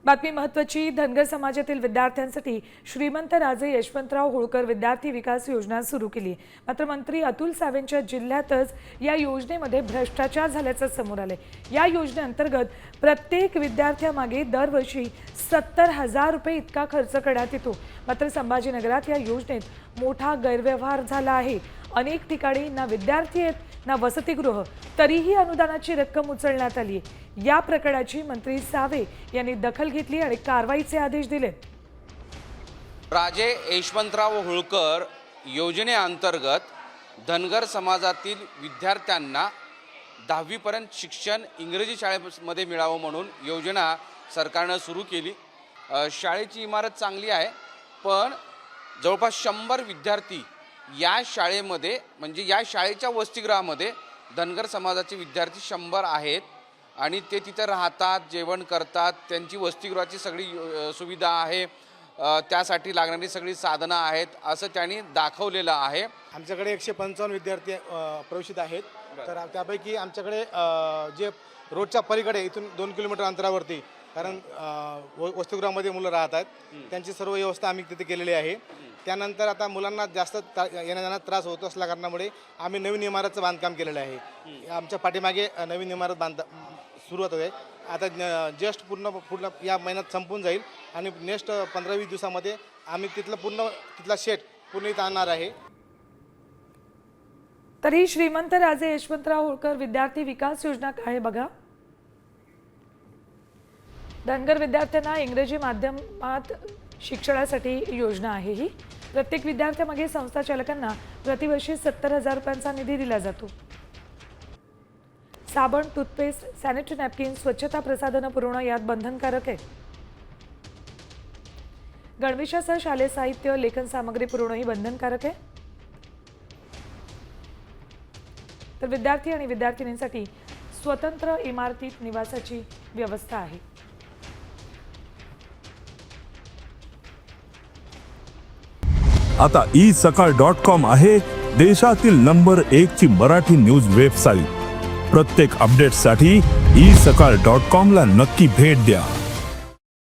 बातमी महत्त्वाची। धनगर समाजातील विद्यार्थ्यांसाठी श्रीमंत राजे यशवंतराव होळकर विद्यार्थी विकास योजना सुरू केली। मात्र मंत्री अतुल सावेंच्या जिल्ह्यातच या योजनेमध्ये भ्रष्टाचार झाल्याचं समोर आले। या योजनेअंतर्गत प्रत्येक विद्यार्थ्यामागे दरवर्षी 70,000 रुपये इतका खर्च करण्यात येतो। मात्र संभाजीनगरात या योजनेत मोठा गैरव्यवहार झाला आहे। अनेक ठिकाणी ना विद्यार्थी आहेत ना वसतिगृह, तरीही अनुदानाची रक्कम उचलण्यात आली। या प्रकरणाची मंत्री सावे यांनी दखल घेतली आणि कारवाईचे आदेश दिले। राजे यशवंतराव होळकर योजनेअंतर्गत धनगर समाजातील विद्यार्थ्यांना 10वी पर्यंत शिक्षण इंग्रजी शाळेमध्ये मिळावं म्हणून योजना सरकारने सुरू केली। शाळेची इमारत चांगली आहे, पण जवळपास 100 विद्यार्थी या शाळेमध्ये म्हणजे या शाळेच्या वसतिगृहामध्ये धनगर समाजाचे विद्यार्थी 100 आहेत आणि ते तिथे राहतात, जेवण करतात। त्यांची वसतिगृहाची सगळी सुविधा आहे, त्यासाठी लागणारी सगळी साधनं आहेत असं त्यांनी दाखवलेलं आहे। आमच्याकडे 155 विद्यार्थी प्रवेशित आहेत। तर त्यापैकी आमच्याकडे जे रोडच्या पलीकडे इथून 2 किलोमीटर अंतरावरती, कारण वसतिगृहामध्ये मुलं राहत आहेत, त्यांची सर्व व्यवस्था आम्ही तिथे केलेली आहे। त्यानंतर आता मुलांना जास्त येण्याजाण्यात त्रास होत असल्या कारणामुळे आम्ही नवीन इमारतचं बांधकाम केलेलं आहे। आमच्या पाठीमागे नवीन इमारत सुरुवात होते। आता जस्ट पूर्ण या महिन्यात संपून जाईल आणि नेक्स्ट 15-20 दिवसामध्ये आम्ही तिथला शेड पूर्ण इथं आणणार आहे। तरी श्रीमंत राजे यशवंतराव होळकर विद्यार्थी विकास योजना काय बघा। धनगर विद्यार्थ्यांना इंग्रजी माध्यमात शिक्षणासाठी योजना आहे। ही प्रत्येक विद्यार्थ्यामागे संस्था चालकांना प्रतिवर्षी 70,000 रुपयांचा निधी दिला जातो। साबण, टूथपेस्ट, सॅनिटरी नॅपकिन, स्वच्छता प्रसाधनं पुरवणं यात बंधनकारक आहे। गणवेशासह शालेय साहित्य, लेखन सामग्री पुरवणंही बंधनकारक आहे। तर विद्यार्थी आणि विद्यार्थिनींसाठी स्वतंत्र इमारतीत निवासाची व्यवस्था आहे। आता isakal.com आहे देशातील नंबर 1 ची मराठी न्यूज वेबसाईट। प्रत्येक अपडेटसाठी isakal.com ला नक्की भेट द्या।